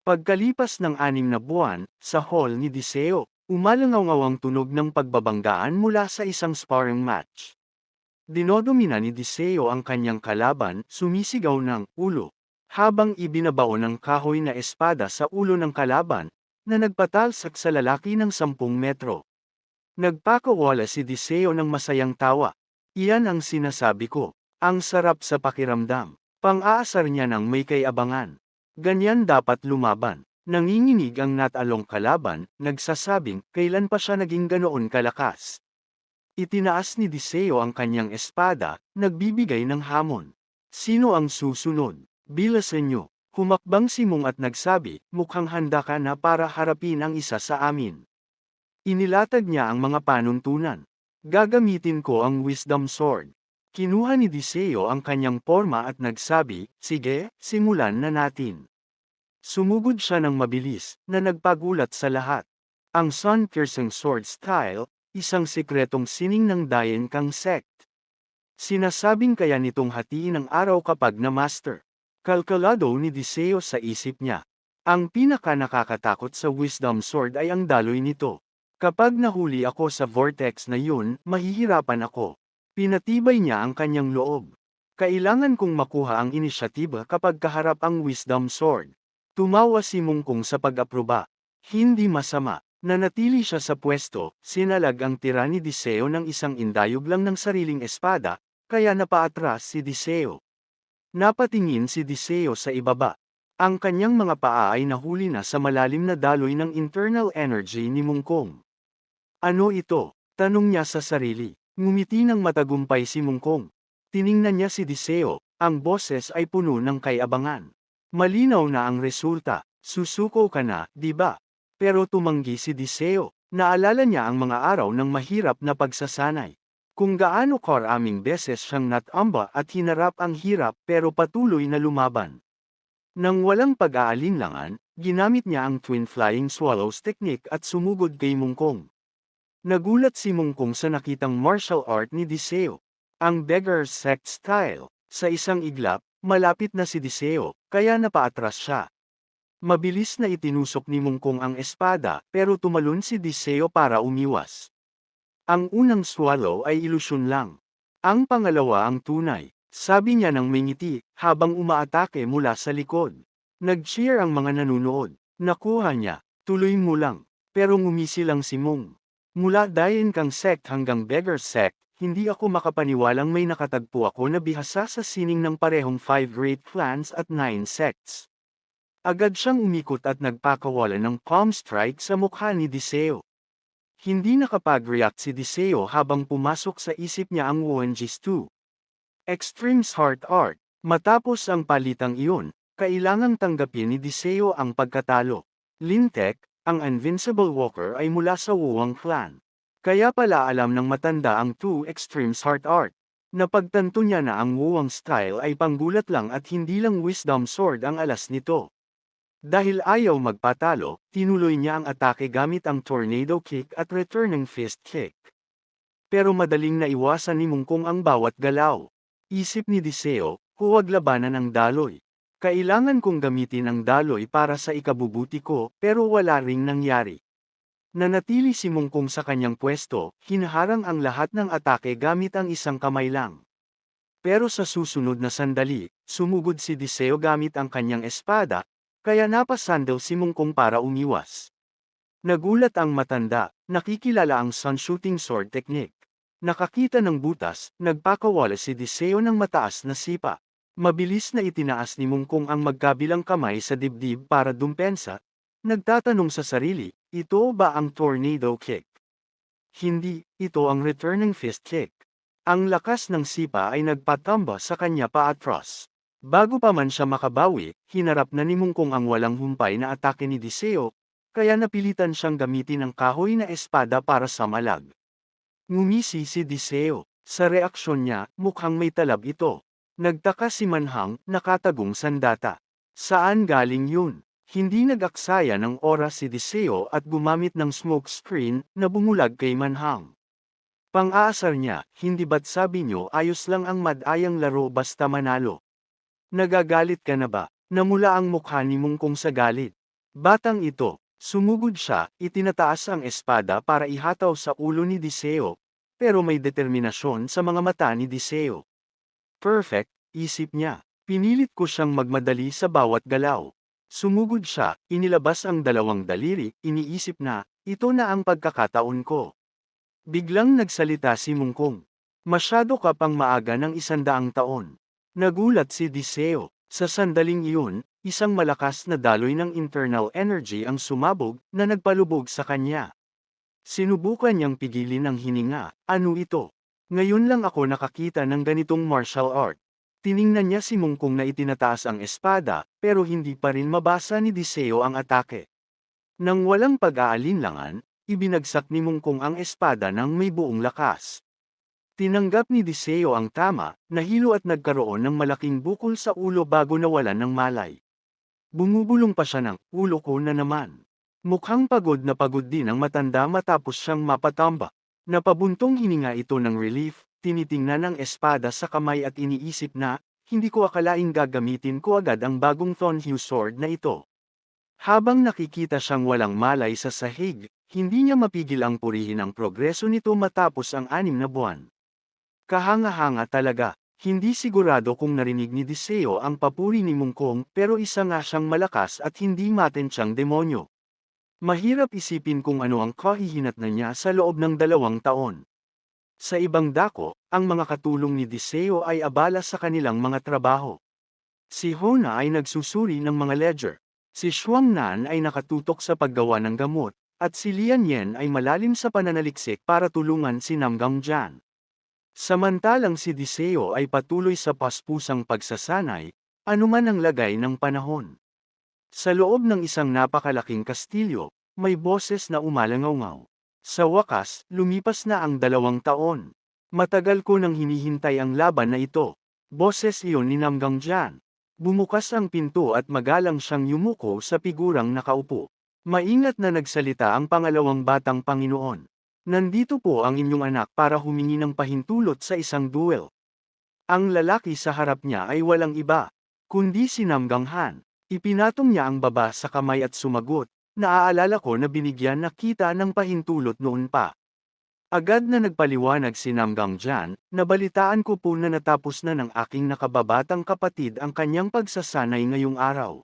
Pagkalipas ng 6 na buwan, sa hall ni Diseo, umalangaw ang tunog ng pagbabanggaan mula sa isang sparring match. Dinodomina ni Diseo ang kanyang kalaban, sumisigaw ng ulo, habang ibinabaon ng kahoy na espada sa ulo ng kalaban, na nagpatalsak sa lalaki ng 10 metro. Nagpakawala si Diseo ng masayang tawa. Iyan ang sinasabi ko. Ang sarap sa pakiramdam. Pang-aasar niya ng may kayabangan. Ganyan dapat lumaban. Nanginginig ang natalong kalaban, nagsasabing, kailan pa siya naging ganoon kalakas. Itinaas ni Diseo ang kanyang espada, nagbibigay ng hamon. Sino ang susunod? Bilasan niyo. Humakbang si Mung at nagsabi, mukhang handa ka na para harapin ang isa sa amin. Inilatag niya ang mga panuntunan. Gagamitin ko ang Wisdom Sword. Kinuha ni Diseo ang kanyang porma at nagsabi, sige, simulan na natin. Sumugod siya ng mabilis, na nagpagulat sa lahat. Ang Sun-Piercing Sword Style, isang sikretong sining ng Dayan Kang Sect. Sinasabing kaya nitong hatiin ang araw kapag na-master. Kalkulado ni Diseo sa isip niya. Ang pinaka-nakakatakot sa Wisdom Sword ay ang daloy nito. Kapag nahuli ako sa vortex na yun, mahihirapan ako. Pinatibay niya ang kanyang loob. Kailangan kong makuha ang inisyatiba kapag kaharap ang Wisdom Sword. Tumawa si Mungkong sa pag-aproba. Hindi masama. Nanatili siya sa pwesto, sinalag ang tira ni Diseo ng isang indayog lang ng sariling espada, kaya napaatras si Diseo. Napatingin si Diseo sa ibaba. Ang kanyang mga paa ay nahuli na sa malalim na daloy ng internal energy ni Mungkong. Ano ito? Tanong niya sa sarili. Ngumiti ng matagumpay si Mungkong. Tiningnan niya si Diseo, ang boses ay puno ng kayabangan. Malinaw na ang resulta, susuko ka na, di ba? Pero tumanggi si Diseo, naalala niya ang mga araw ng mahirap na pagsasanay. Kung gaano karaming beses siyang natamba at hinarap ang hirap pero patuloy na lumaban. Nang walang pag-aalinlangan, ginamit niya ang Twin Flying Swallows technique at sumugod kay Mungkong. Nagulat si Mungkong sa nakitang martial art ni Diseo. Ang Beggar's Sect style. Sa isang iglap, malapit na si Diseo, kaya napaatras siya. Mabilis na itinusok ni Mungkong ang espada, pero tumalon si Diseo para umiwas. Ang unang swallow ay ilusyon lang. Ang pangalawa ang tunay, sabi niya ng may ngiti, habang umaatake mula sa likod. Nag-cheer ang mga nanunood. Nakuha niya, tuloy mo lang. Pero ngumisi lang si Mung. Mula Dayan Kang Sect hanggang Beggar Sect, hindi ako makapaniwalang may nakatagpo ako na bihasa sa sining ng parehong 5 great clans at 9 sects. Agad siyang umikot at nagpakawala ng palm strike sa mukha ni Diseo. Hindi nakapag-react si Diseo habang pumasok sa isip niya ang Wuanjis 2. Extreme's Heart Art. Matapos ang palitang iyon, kailangang tanggapin ni Diseo ang pagkatalo. Lintek, ang Invincible Walker ay mula sa Wuang clan. Kaya pala alam ng matanda ang 2 Extreme's Heart Art. Napagtanto niya na ang Wuang style ay panggulat lang at hindi lang Wisdom Sword ang alas nito. Dahil ayaw magpatalo, tinuloy niya ang atake gamit ang Tornado Kick at Returning Fist Kick. Pero madaling naiwasan ni Mungkong ang bawat galaw. Isip ni Diseo, huwag labanan ang daloy. Kailangan kong gamitin ang daloy para sa ikabubuti ko, pero wala ring nangyari. Nanatili si Mungkong sa kanyang pwesto, hinaharang ang lahat ng atake gamit ang isang kamay lang. Pero sa susunod na sandali, sumugod si Diseo gamit ang kanyang espada, kaya napasandal si Mungkong para umiwas. Nagulat ang matanda, nakikilala ang Sun Shooting Sword technique. Nakakita ng butas, nagpakawala si Diseo ng mataas na sipa. Mabilis na itinaas ni Mungkong ang magkabilang kamay sa dibdib para dumpensa. Nagtatanong sa sarili, ito ba ang Tornado Kick? Hindi, ito ang Returning Fist Kick. Ang lakas ng sipa ay nagpatamba sa kanya paatras. Bago pa man siya makabawi, hinarap na ni Mungkong ang walang humpay na atake ni Diseo, kaya napilitan siyang gamitin ang kahoy na espada para sa malag. Ngumisi si Diseo. Sa reaksyon niya, mukhang may talab ito. Nagtaka si Manhang, nakatagong sandata. Saan galing yun? Hindi nag-aksaya ng oras si Diseo at gumamit ng smoke screen na bumulag kay Manhang. Pang-aasar niya, hindi ba't sabi niyo ayos lang ang madayang laro basta manalo? Nagagalit ka na ba? Namula ang mukha ni Mungkong sa galit. Batang ito, sumugod siya, itinataas ang espada para ihataw sa ulo ni Diseo, pero may determinasyon sa mga mata ni Diseo. Perfect, isip niya. Pinilit ko siyang magmadali sa bawat galaw. Sumugod siya, inilabas ang dalawang daliri, iniisip na, ito na ang pagkakataon ko. Biglang nagsalita si Mungkong. Masyado ka pang maaga ng 100 taon. Nagulat si Diseo. Sa sandaling iyon, isang malakas na daloy ng internal energy ang sumabog na nagpalubog sa kanya. Sinubukan niyang pigilin ang hininga, ano ito? Ngayon lang ako nakakita ng ganitong martial art. Tiningnan niya si Mungkong na itinataas ang espada, pero hindi pa rin mabasa ni Diseo ang atake. Nang walang pag-aalinlangan, ibinagsak ni Mungkong ang espada ng may buong lakas. Tinanggap ni Diseo ang tama, nahilo at nagkaroon ng malaking bukol sa ulo bago nawalan ng malay. Bumubulong pa siya ng, ulo ko na naman. Mukhang pagod na pagod din ang matanda matapos siyang mapatamba. Napabuntong hininga ito ng relief, tinitingnan ang espada sa kamay at iniisip na, hindi ko akalaing gagamitin ko agad ang bagong Thornhue sword na ito. Habang nakikita siyang walang malay sa sahig, hindi niya mapigil ang purihin ang progreso nito matapos ang 6 na buwan. Kahanga-hanga talaga, hindi sigurado kung narinig ni Diseo ang papuri ni Mungkong pero isa nga siyang malakas at hindi matensyang demonyo. Mahirap isipin kung ano ang kahihinatnan niya sa loob ng 2 taon. Sa ibang dako, ang mga katulong ni Diseo ay abala sa kanilang mga trabaho. Si Hona ay nagsusuri ng mga ledger. Si Shuang Nan ay nakatutok sa paggawa ng gamot, at si Lian Yen ay malalim sa pananaliksik para tulungan si Namgang Jan. Samantalang si Diseo ay patuloy sa paspusang pagsasanay, anuman ang lagay ng panahon. Sa loob ng isang napakalaking kastilyo, may boses na umalangaw-ngaw. Sa wakas, lumipas na ang 2 taon. Matagal ko nang hinihintay ang laban na ito. Boses iyon ni Namgang Jan. Bumukas ang pinto at magalang siyang yumuko sa figurang nakaupo. Maingat na nagsalita ang pangalawang batang Panginoon. Nandito po ang inyong anak para humingi ng pahintulot sa isang duel. Ang lalaki sa harap niya ay walang iba, kundi si Namgang Han. Ipinatong niya ang baba sa kamay at sumagot, naaalala ko na binigyan na kita ng pahintulot noon pa. Agad na nagpaliwanag si Namgang Jan, nabalitaan ko po na natapos na ng aking nakababatang kapatid ang kanyang pagsasanay ngayong araw.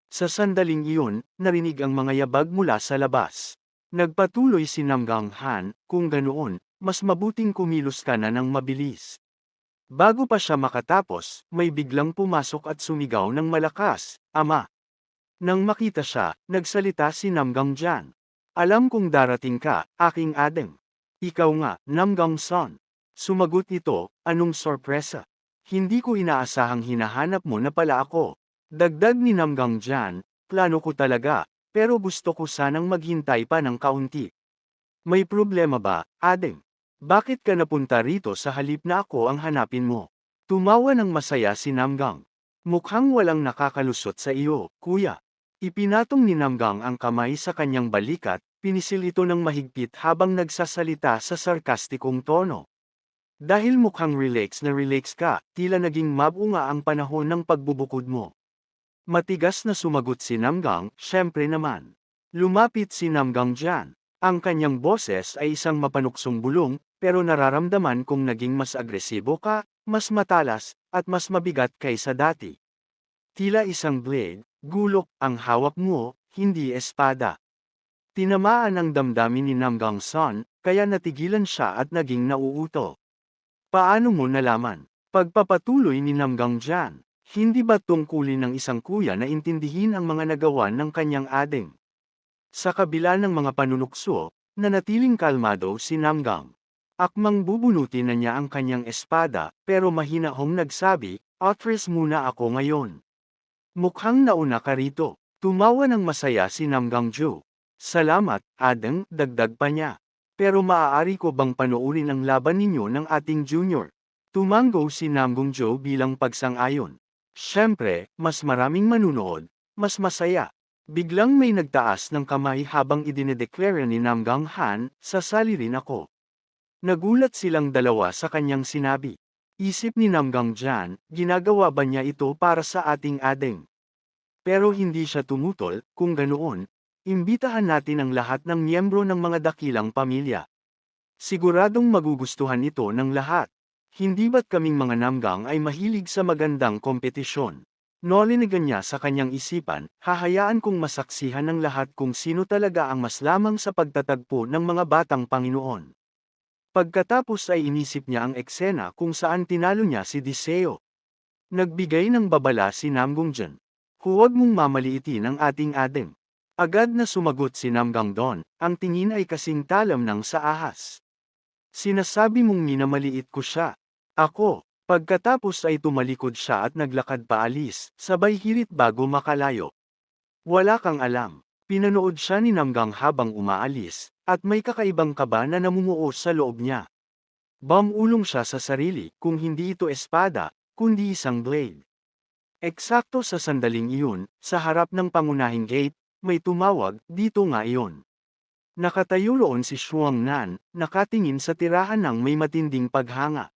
Sa sandaling iyon, narinig ang mga yabag mula sa labas. Nagpatuloy si Namgang Han, kung ganoon, mas mabuting kumilos ka na ng mabilis. Bago pa siya makatapos, may biglang pumasok at sumigaw ng malakas, Ama! Nang makita siya, nagsalita si Namgang Jan. Alam kong darating ka, aking adeng. Ikaw nga, Namgang Son. Sumagot ito, anong sorpresa? Hindi ko inaasahang hinahanap mo na pala ako. Dagdag ni Namgang Jan, plano ko talaga, pero gusto ko sanang maghintay pa ng kaunti. May problema ba, adeng? Bakit ka napunta rito sa halip na ako ang hanapin mo? Tumawa ng masaya si Namgang. Mukhang walang nakakalusot sa iyo, kuya. Ipinatong ni Namgang ang kamay sa kanyang balikat, pinisil ito ng mahigpit habang nagsasalita sa sarkastikong tono. Dahil mukhang relax ka, tila naging mabunga ang panahon ng pagbubukod mo. Matigas na sumagot si Namgang, syempre naman. Lumapit si Namgang Jan. Ang kanyang boses ay isang mapanuksong bulong, pero nararamdaman kong naging mas agresibo ka, mas matalas, at mas mabigat kaysa dati. Tila isang blade, gulok, ang hawak mo, hindi espada. Tinamaan ang damdamin ni Namgang Son, kaya natigilan siya at naging nauuto. Paano mo nalaman? Pagpapatuloy ni Namgang Jan. Hindi ba tungkulin ng isang kuya na intindihin ang mga nagawa ng kanyang adeng? Sa kabila ng mga panunukso, nanatiling kalmado si Namgang. Akmang bubunutin na niya ang kanyang espada, pero mahinahong nagsabi, "Atras muna ako ngayon." Mukhang nauna ka rito. Tumawa ng masaya si Namgang Jo. Salamat, adeng, dagdag pa niya. Pero maaari ko bang panoorin ang laban ninyo ng ating junior? Tumango si Namgung Jo bilang pagsang-ayon. Siyempre, mas maraming manunood, mas masaya. Biglang may nagtaas ng kamay habang idinedeklara ni Namgang Han, sasali rin ako. Nagulat silang dalawa sa kanyang sinabi. Isip ni Namgang Jan, ginagawa ba niya ito para sa ating adeng? Pero hindi siya tumutol, kung ganoon, imbitahan natin ang lahat ng miyembro ng mga dakilang pamilya. Siguradong magugustuhan ito ng lahat. Hindi ba't kaming mga Namgang ay mahilig sa magandang kompetisyon? Nolinigan niya sa kanyang isipan, hahayaan kong masaksihan ng lahat kung sino talaga ang mas lamang sa pagtatagpo ng mga batang Panginoon. Pagkatapos ay inisip niya ang eksena kung saan tinalo niya si Diseo. Nagbigay ng babala si Namgungjan. Huwag mong mamaliitin ang ating adem. Agad na sumagot si Namgang Don, ang tingin ay kasing talam ng sa ahas. Sinasabi mong minamaliit ko siya. Ako. Pagkatapos ay tumalikod siya at naglakad paalis, sabay hirit bago makalayo. Wala kang alam. Pinanood siya ni Namgang habang umaalis, at may kakaibang kaba na namumuo sa loob niya. Bumulong siya sa sarili, kung hindi ito espada, kundi isang blade. Eksakto sa sandaling iyon, sa harap ng pangunahing gate, may tumawag, dito nga iyon. Nakatayo roon si Shuang Nan, nakatingin sa tirahan ng may matinding paghanga.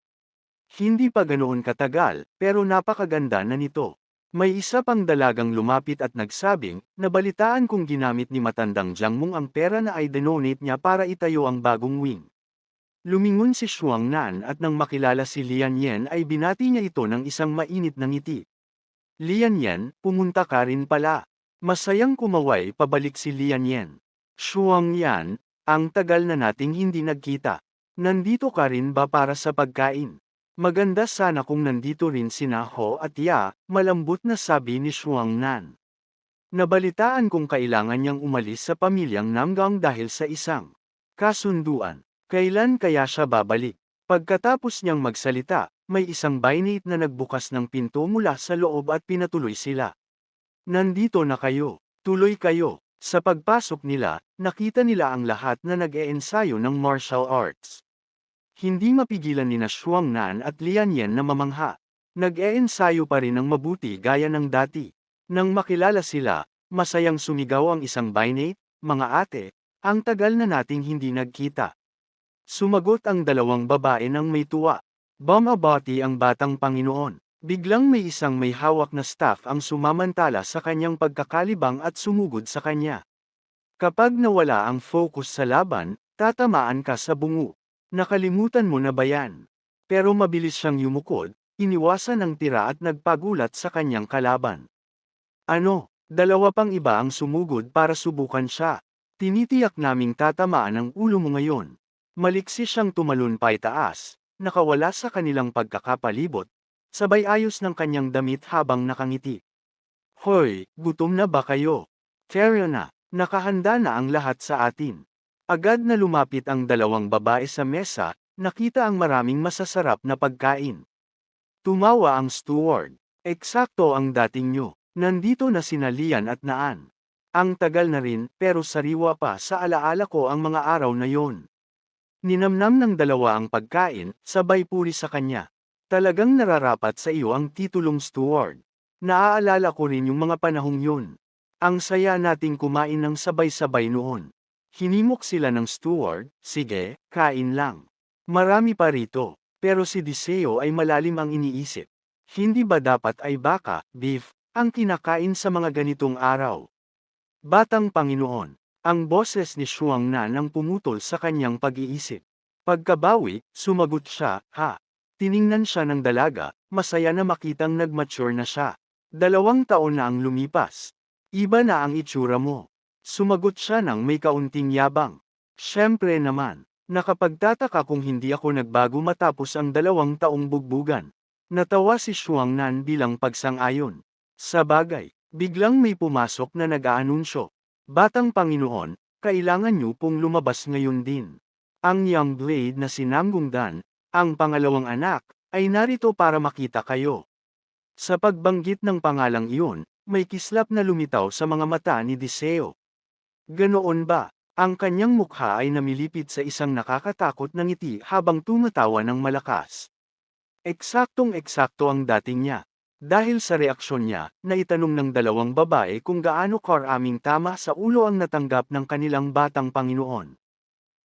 Hindi pa ganoon katagal, pero napakaganda na nito. May isa pang dalagang lumapit at nagsabing, nabalitaan kong ginamit ni matandang Jiang Mong ang pera na ay donate niya para itayo ang bagong wing. Lumingon si Shuang Nan at nang makilala si Lian Yen ay binati niya ito ng isang mainit na ngiti. Lian Yen, pumunta ka rin pala. Masayang kumaway pabalik si Lian Yen. Shuang Yan, ang tagal na nating hindi nagkita. Nandito ka rin ba para sa pagkain? Maganda sana kung nandito rin sina Ho at Ya, malambot na sabi ni Shuang Nan. Nabalitaan kung kailangan niyang umalis sa pamilyang Namgang dahil sa isang kasunduan. Kailan kaya siya babalik? Pagkatapos niyang magsalita, may isang bainate na nagbukas ng pinto mula sa loob at pinatuloy sila. Nandito na kayo. Tuloy kayo. Sa pagpasok nila, nakita nila ang lahat na nag-eensayo ng martial arts. Hindi mapigilan nina Shuang Nan at Lian Yen na mamangha. Nag-eensayo pa rin ng mabuti gaya ng dati. Nang makilala sila, masayang sumigaw ang isang bainate, mga ate, ang tagal na nating hindi nagkita. Sumagot ang dalawang babae ng may tuwa. Bumabati ang batang Panginoon. Biglang may isang may hawak na staff ang sumamantala sa kanyang pagkakalibang at sumugod sa kanya. Kapag nawala ang focus sa laban, tatamaan ka sa bungo. Nakalimutan mo na ba yan? Pero mabilis siyang yumukod, iniwasan ang tira at nagpagulat sa kanyang kalaban. Ano, dalawa pang iba ang sumugod para subukan siya. Tinitiyak naming tatamaan ang ulo mo ngayon. Maliksi siyang tumalon paitaas, nakawala sa kanilang pagkakapalibot, sabay ayos ng kanyang damit habang nakangiti. Hoy, gutom na ba kayo? Tara na, nakahanda na ang lahat sa atin. Agad na lumapit ang dalawang babae sa mesa, nakita ang maraming masasarap na pagkain. Tumawa ang steward. Eksakto ang dating nyo. Nandito na sina Lian at Naan. Ang tagal na rin, pero sariwa pa sa alaala ko ang mga araw na yon. Ninamnam ng dalawa ang pagkain, sabay puri sa kanya. Talagang nararapat sa iyo ang titulong steward. Naaalala ko rin yung mga panahong yun. Ang saya nating kumain ng sabay-sabay noon. Hinimok sila ng steward, sige, kain lang. Marami pa rito, pero si Diseo ay malalim ang iniisip. Hindi ba dapat ay baka, beef, ang kinakain sa mga ganitong araw? Batang Panginoon, ang boses ni Shuang Nan ang pumutol sa kanyang pag-iisip. Pagkabawi, sumagot siya, ha. Tiningnan siya ng dalaga, masaya na makitang nag-mature na siya. 2 taon na ang lumipas. Iba na ang itsura mo. Sumagot siya ng may kaunting yabang. Siyempre naman, nakapagtataka kung hindi ako nagbago matapos ang 2 taong bugbugan. Natawa si Shuang Nan bilang pagsang-ayon. Sa bagay, biglang may pumasok na nag-aanunsyo. Batang Panginoon, kailangan niyo pong lumabas ngayon din. Ang young blade na si Namgung Dan, ang pangalawang anak, ay narito para makita kayo. Sa pagbanggit ng pangalang iyon, may kislap na lumitaw sa mga mata ni Diseo. Ganoon ba? Ang kanyang mukha ay namilipit sa isang nakakatakot na ngiti habang tumatawa ng malakas. Eksaktong-eksakto ang dating niya. Dahil sa reaksyon niya, naitanong ng dalawang babae kung gaano karaming tama sa ulo ang natanggap ng kanilang batang Panginoon.